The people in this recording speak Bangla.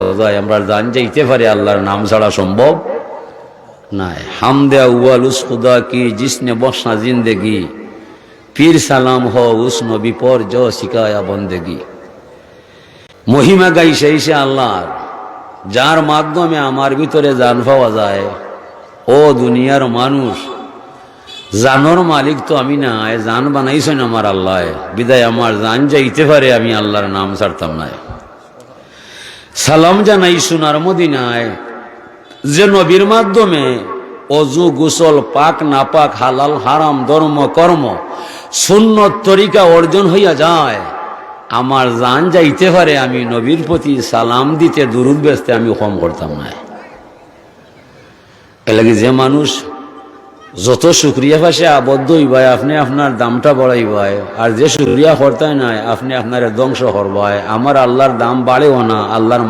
আমরা জান যাইতে পারি আল্লাহর নাম ছাড়া সম্ভব নাই। হামদে আউয়াল উস খুদা কি জিসনে বসনা জিন্দেগি, পীর সালাম হ উস নবী পর জ শিকায়া বন্দেগি। মহিমা গাইছে সে আল্লাহর, যার মাধ্যমে আমার ভিতরে জান পাওয়া যায়। ও দুনিয়ার মানুষ, জানোর মালিক তো আমি না, জান বানাইছেন আমার আল্লাহ। বিদায় আমার জান যাইতে পারে, আমি আল্লাহর নাম ছাড়তাম না। সালাম জানাই সোনার মদিনায়, যে নবীর মাধ্যমে অজু গোসল পাক না পাক হালাল হারাম ধর্ম কর্ম সুন্নত তরিকা অর্জন হইয়া যায়। আমার জান যাইতে পারে, আমি নবীর প্রতি সালাম দিতে দুরূদ বেচতে আমি কম করতাম না। এলাকি যে মানুষ যত শুক্রিয়া পাশে আবদ্ধ হইবাই, আপনি আপনার দামটা বাড়াইবাই, আর যে শুক্রিয়া করতে নাই আপনি আপনার ধ্বংস করবাই। আমার আল্লাহর দাম বাড়েও না, আল্লাহর